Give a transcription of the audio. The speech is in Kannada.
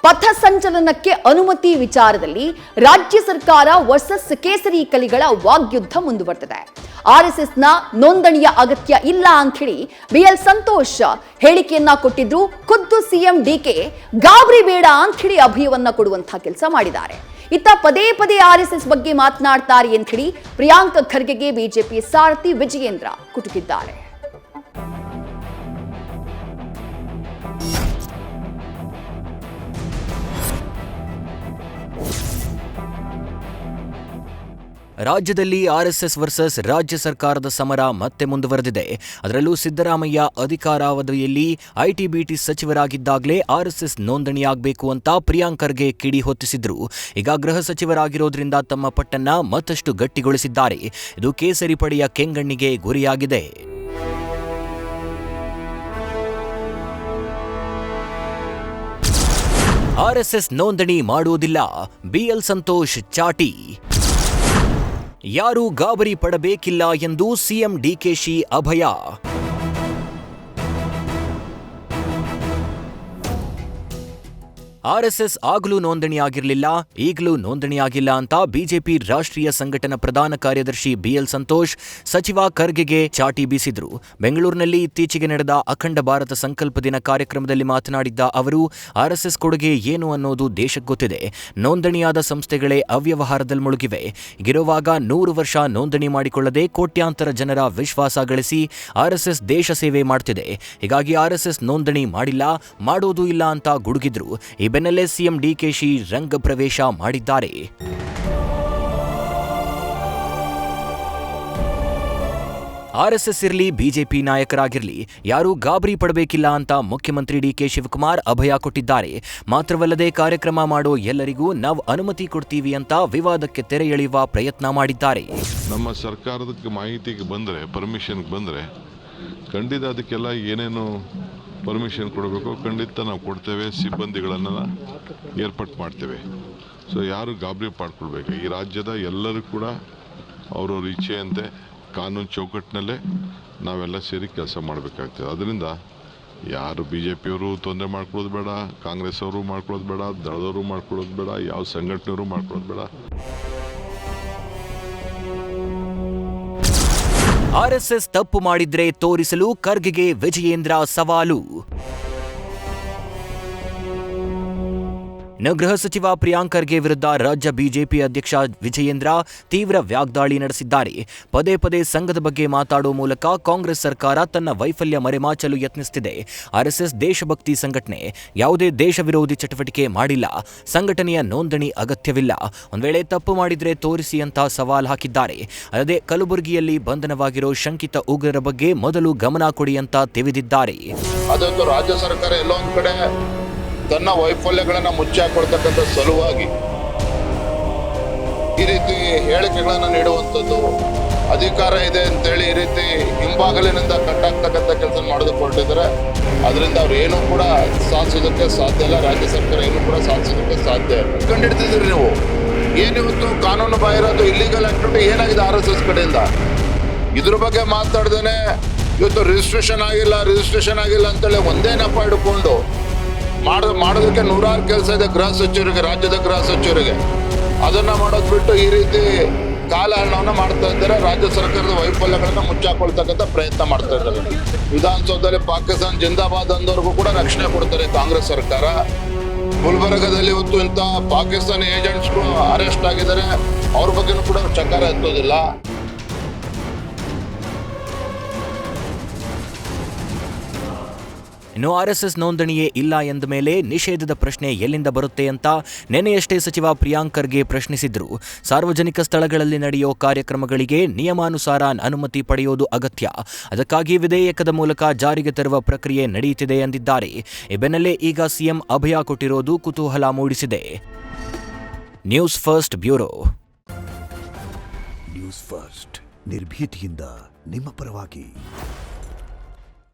ಪಥಸಂಚಲನಕ್ಕೆ ಅನುಮತಿ ವಿಚಾರದಲ್ಲಿ ರಾಜ್ಯ ಸರ್ಕಾರ ವರ್ಸಸ್ ಕೇಸರಿ ಕಲಿಗಳ ವಾಗ್ಯುದ್ಧ ಮುಂದುವರೆದಿದೆ. ಆರ್ಎಸ್ಎಸ್ನ ನೋಂದಣಿಯ ಅಗತ್ಯ ಇಲ್ಲ ಅಂತ ಹೇಳಿ ಬಿಎಲ್ ಸಂತೋಷ್ ಹೇಳಿಕೆಯನ್ನ ಕೊಟ್ಟಿದ್ರು. ಖುದ್ದು ಸಿಎಂ ಡಿಕೆ ಗಾಬರಿ ಬೇಡ ಅಂತ ಹೇಳಿ ಅಭಯವನ್ನ ಕೊಡುವಂತಹ ಕೆಲಸ ಮಾಡಿದ್ದಾರೆ. ಇತ್ತ ಪದೇ ಪದೇ ಆರ್ಎಸ್ಎಸ್ ಬಗ್ಗೆ ಮಾತನಾಡ್ತಾರೆ ಅಂತ ಹೇಳಿ ಪ್ರಿಯಾಂಕ್ ಖರ್ಗೆಗೆ ಬಿಜೆಪಿ ಸಾರಥಿ ವಿಜಯೇಂದ್ರ ಕುಟುಕಿದ್ದಾರೆ. ರಾಜ್ಯದಲ್ಲಿ ಆರ್ಎಸ್ಎಸ್ ವರ್ಸಸ್ ರಾಜ್ಯ ಸರ್ಕಾರದ ಸಮರ ಮತ್ತೆ ಮುಂದುವರೆದಿದೆ. ಅದರಲ್ಲೂ ಸಿದ್ದರಾಮಯ್ಯ ಅಧಿಕಾರಾವಧಿಯಲ್ಲಿ ಐಟಿ-ಬಿಟಿ ಸಚಿವರಾಗಿದ್ದಾಗಲೇ ಆರ್ಎಸ್ಎಸ್ ನೋಂದಣಿಯಾಗಬೇಕು ಅಂತ ಪ್ರಿಯಾಂಕ್ ಖರ್ಗೆ ಕಿಡಿ ಹೊತ್ತಿಸಿದ್ರು. ಈಗ ಗೃಹ ಸಚಿವರಾಗಿರೋದ್ರಿಂದ ತಮ್ಮ ಪಟ್ಟನ್ನ ಮತ್ತಷ್ಟು ಗಟ್ಟಿಗೊಳಿಸಿದ್ದಾರೆ. ಇದು ಕೇಸರಿ ಪಡೆಯ ಕೆಂಗಣ್ಣಿಗೆ ಗುರಿಯಾಗಿದೆ. ಆರ್ಎಸ್ಎಸ್ ನೋಂದಣಿ ಮಾಡುವುದಿಲ್ಲ, ಬಿಎಲ್ ಸಂತೋಷ್ ಚಾಟಿ. ಯಾರೂ ಗಾಬರಿ ಪಡಬೇಕಿಲ್ಲ ಎಂದು ಸಿಎಂ ಡಿಕೆಶಿ ಅಭಯ. ಆರ್ಎಸ್ಎಸ್ ಆಗಲೂ ನೋಂದಣಿಯಾಗಿರಲಿಲ್ಲ, ಈಗಲೂ ನೋಂದಣಿಯಾಗಿಲ್ಲ ಅಂತ ಬಿಜೆಪಿ ರಾಷ್ಟ್ರೀಯ ಸಂಘಟನಾ ಪ್ರಧಾನ ಕಾರ್ಯದರ್ಶಿ ಬಿಎಲ್ ಸಂತೋಷ್ ಸಚಿವ ಖರ್ಗೆಗೆ ಚಾಟಿ ಬೀಸಿದ್ರು. ಬೆಂಗಳೂರಿನಲ್ಲಿ ಇತ್ತೀಚೆಗೆ ನಡೆದ ಅಖಂಡ ಭಾರತ ಸಂಕಲ್ಪ ದಿನ ಕಾರ್ಯಕ್ರಮದಲ್ಲಿ ಮಾತನಾಡಿದ್ದ ಅವರು, ಆರ್ಎಸ್ಎಸ್ ಕೊಡುಗೆ ಏನು ಅನ್ನೋದು ದೇಶಕ್ಕೆ ಗೊತ್ತಿದೆ. ನೋಂದಣಿಯಾದ ಸಂಸ್ಥೆಗಳೇ ಅವ್ಯವಹಾರದಲ್ಲಿ ಮುಳುಗಿವೆ. ಹೀಗಿರುವಾಗ 100 ವರ್ಷ ನೋಂದಣಿ ಮಾಡಿಕೊಳ್ಳದೆ ಕೋಟ್ಯಾಂತರ ಜನರ ವಿಶ್ವಾಸ ಗಳಿಸಿ ಆರ್ಎಸ್ಎಸ್ ದೇಶ ಸೇವೆ ಮಾಡ್ತಿದೆ. ಹೀಗಾಗಿ ಆರ್ಎಸ್ಎಸ್ ನೋಂದಣಿ ಮಾಡಿಲ್ಲ, ಮಾಡೋದೂ ಇಲ್ಲ ಅಂತ ಗುಡುಗಿದ್ರು. ಈ ಬೆನ್ನಲ್ಲೇ ಸಿಎಂ ಡಿಕೆಶಿ ರಂಗ ಪ್ರವೇಶ ಮಾಡಿದ್ದಾರೆ. ಆರ್ಎಸ್ಎಸ್ ಇರಲಿ, ಬಿಜೆಪಿ ನಾಯಕರಾಗಿರಲಿ, ಯಾರೂ ಗಾಬರಿ ಪಡಬೇಕಿಲ್ಲ ಅಂತ ಮುಖ್ಯಮಂತ್ರಿ ಡಿಕೆ ಶಿವಕುಮಾರ್ ಅಭಯ ಕೊಟ್ಟಿದ್ದಾರೆ. ಮಾತ್ರವಲ್ಲದೆ ಕಾರ್ಯಕ್ರಮ ಮಾಡೋ ಎಲ್ಲರಿಗೂ ನಾವು ಅನುಮತಿ ಕೊಡ್ತೀವಿ ಅಂತ ವಿವಾದಕ್ಕೆ ತೆರೆ ಎಳೆಯುವ ಪ್ರಯತ್ನ ಮಾಡಿದ್ದಾರೆ. ನಮ್ಮ ಸರ್ಕಾರದ ಮಾಹಿತಿಗೆ ಬಂದರೆ, ಪರ್ಮಿಷನ್ಗೆ ಬಂದರೆ ಖಂಡಿತ ಅದಕ್ಕೆಲ್ಲ ಏನೇನು ಪರ್ಮಿಷನ್ ಕೊಡಬೇಕು ಖಂಡಿತ ನಾವು ಕೊಡ್ತೇವೆ. ಸಿಬ್ಬಂದಿಗಳನ್ನು ಏರ್ಪಾಟ್ ಮಾಡ್ತೇವೆ. ಸೊ ಯಾರು ಗಾಬರಿ ಮಾಡ್ಕೊಳ್ಬೇಕು. ಈ ರಾಜ್ಯದ ಎಲ್ಲರೂ ಕೂಡ ಅವ್ರವ್ರ ಇಚ್ಛೆಯಂತೆ ಕಾನೂನು ಚೌಕಟ್ಟಿನಲ್ಲೇ ನಾವೆಲ್ಲ ಸೇರಿ ಕೆಲಸ ಮಾಡಬೇಕಾಗ್ತದೆ. ಅದರಿಂದ ಯಾರು BJPಯವರು ತೊಂದರೆ ಮಾಡ್ಕೊಳ್ಳೋದು ಬೇಡ, ಕಾಂಗ್ರೆಸ್ ಅವರು ಮಾಡ್ಕೊಳ್ಳೋದು ಬೇಡ, ದಳದವರು ಮಾಡ್ಕೊಳ್ಳೋದು ಬೇಡ, ಯಾವ ಸಂಘಟನೆಯವರು ಮಾಡ್ಕೊಳ್ಳೋದು ಬೇಡ. ಆರ್ಎಸ್ಎಸ್ ತಪ್ಪು ಮಾಡಿದ್ರೆ ತೋರಿಸಲು ಖರ್ಗೆಗೆ ವಿಜಯೇಂದ್ರ ಸವಾಲು. ಗೃಹ ಸಚಿವ ಪ್ರಿಯಾಂಕ್ ಖರ್ಗೆ ವಿರುದ್ಧ ರಾಜ್ಯ ಬಿಜೆಪಿ ಅಧ್ಯಕ್ಷ ವಿಜಯೇಂದ್ರ ತೀವ್ರ ವಾಗ್ದಾಳಿ ನಡೆಸಿದ್ದಾರೆ. ಪದೇ ಪದೇ ಸಂಘದ ಬಗ್ಗೆ ಮಾತಾಡುವ ಮೂಲಕ ಕಾಂಗ್ರೆಸ್ ಸರ್ಕಾರ ತನ್ನ ವೈಫಲ್ಯ ಮರೆಮಾಚಲು ಯತ್ನಿಸುತ್ತಿದೆ. ಆರ್ಎಸ್ಎಸ್ ದೇಶಭಕ್ತಿ ಸಂಘಟನೆ, ಯಾವುದೇ ದೇಶ ವಿರೋಧಿ ಚಟುವಟಿಕೆ ಮಾಡಿಲ್ಲ, ಸಂಘಟನೆಯ ನೋಂದಣಿ ಅಗತ್ಯವಿಲ್ಲ. ಒಂದ್ ವೇಳೆ ತಪ್ಪು ಮಾಡಿದ್ರೆ ತೋರಿಸಿ ಅಂತ ಸವಾಲ್ ಹಾಕಿದ್ದಾರೆ. ಅಲ್ಲದೆ ಕಲಬುರಗಿಯಲ್ಲಿ ಬಂಧನವಾಗಿರೋ ಶಂಕಿತ ಉಗ್ರರ ಬಗ್ಗೆ ಮೊದಲು ಗಮನ ಕೊಡಿ ಅಂತ ತಿವಿದಿದ್ದಾರೆ. ಅದೊಂದು ರಾಜ್ಯ ಸರ್ಕಾರ ಎಲ್ಲೋ ಒಂದ್ ಕಡೆ ತನ್ನ ವೈಫಲ್ಯಗಳನ್ನ ಮುಚ್ಚಾಕೊಳ್ತಕ್ಕಂಥ ಸಲುವಾಗಿ ಈ ರೀತಿ ಹೇಳಿಕೆಗಳನ್ನ ನೀಡುವಂಥದ್ದು, ಅಧಿಕಾರ ಇದೆ ಅಂತೇಳಿ ಈ ರೀತಿ ಹಿಂಬಾಗಲಿನಿಂದ ಕಟ್ಟಾಗ್ತಕ್ಕಂಥ ಕೆಲಸ ಮಾಡೋದಕ್ಕೆ ಹೊರಟಿದ್ದಾರೆ. ಅದರಿಂದ ಅವ್ರು ಏನೂ ಕೂಡ ಸಾಧಿಸೋದಕ್ಕೆ ಸಾಧ್ಯ ಇಲ್ಲ. ರಾಜ್ಯ ಸರ್ಕಾರ ಏನೂ ಕೂಡ ಸಾಧಿಸೋದಕ್ಕೆ ಸಾಧ್ಯ ಇಲ್ಲ. ಕಂಡಿಡ್ತಿದ್ರಿ ನೀವು ಏನಿವತ್ತು ಕಾನೂನು ಬಾಹಿರದು ಇಲ್ಲಿಗಲ್ ಆಕ್ಟಿವಿಟಿ ಏನಾಗಿದೆ RSS ಕಡೆಯಿಂದ, ಇದ್ರ ಬಗ್ಗೆ ಮಾತಾಡ್ದೇನೆ ಇವತ್ತು ರಿಜಿಸ್ಟ್ರೇಷನ್ ಆಗಿಲ್ಲ ಅಂತೇಳಿ ಒಂದೇ ನೆಪ ಹಿಡ್ಕೊಂಡು ಮಾಡೋದಕ್ಕೆ ನೂರಾರು ಕೆಲಸ ಇದೆ ಗೃಹ ಸಚಿವರಿಗೆ, ರಾಜ್ಯದ ಗೃಹ ಸಚಿವರಿಗೆ. ಅದನ್ನ ಮಾಡೋದು ಬಿಟ್ಟು ಈ ರೀತಿ ಕಾಲಹರಣವನ್ನು ಮಾಡ್ತಾ ಇದ್ದಾರೆ. ರಾಜ್ಯ ಸರ್ಕಾರದ ವೈಫಲ್ಯಗಳನ್ನ ಮುಚ್ಚಾಕೊಳ್ತಕ್ಕಂಥ ಪ್ರಯತ್ನ ಮಾಡ್ತಾ ಇದ್ದಾರೆ. ವಿಧಾನಸೌಧದಲ್ಲಿ ಪಾಕಿಸ್ತಾನ ಜಿಂದಾಬಾದ್ ಅಂದವ್ರಿಗೂ ಕೂಡ ರಕ್ಷಣೆ ಕೊಡ್ತಾರೆ ಕಾಂಗ್ರೆಸ್ ಸರ್ಕಾರ. ಗುಲ್ಬರ್ಗದಲ್ಲಿ ಇವತ್ತು ಇಂಥ ಪಾಕಿಸ್ತಾನಿ ಏಜೆಂಟ್ಸ್ಗಳು ಅರೆಸ್ಟ್ ಆಗಿದ್ದಾರೆ, ಅವ್ರ ಬಗ್ಗೆನೂ ಕೂಡ ಚಕಾರ ಎತ್ತೋದಿಲ್ಲ. ಇನ್ನು ಆರ್ಎಸ್ಎಸ್ ನೋಂದಣಿಯೇ ಇಲ್ಲ ಎಂದ ಮೇಲೆ ನಿಷೇಧದ ಪ್ರಶ್ನೆ ಎಲ್ಲಿಂದ ಬರುತ್ತೆ ಅಂತ ನೆನೆಯಷ್ಟೇ ಸಚಿವ ಪ್ರಿಯಾಂಕ್ ಖರ್ಗೆ ಪ್ರಶ್ನಿಸಿದ್ರು. ಸಾರ್ವಜನಿಕ ಸ್ಥಳಗಳಲ್ಲಿ ನಡೆಯೋ ಕಾರ್ಯಕ್ರಮಗಳಿಗೆ ನಿಯಮಾನುಸಾರ ಅನುಮತಿ ಪಡೆಯೋದು ಅಗತ್ಯ. ಅದಕ್ಕಾಗಿ ವಿಧೇಯಕದ ಮೂಲಕ ಜಾರಿಗೆ ತರುವ ಪ್ರಕ್ರಿಯೆ ನಡೆಯುತ್ತಿದೆ ಎಂದಿದ್ದಾರೆ. ಈ ಬೆನ್ನಲ್ಲೇ ಈಗ ಸಿಎಂ ಅಭಯ ಕೊಟ್ಟಿರೋದು ಕುತೂಹಲ ಮೂಡಿಸಿದೆ. News first bureau. News first ನಿರ್ಭೀತಿಯಿಂದ ನಿಮ್ಮ ಪರವಾಗಿ.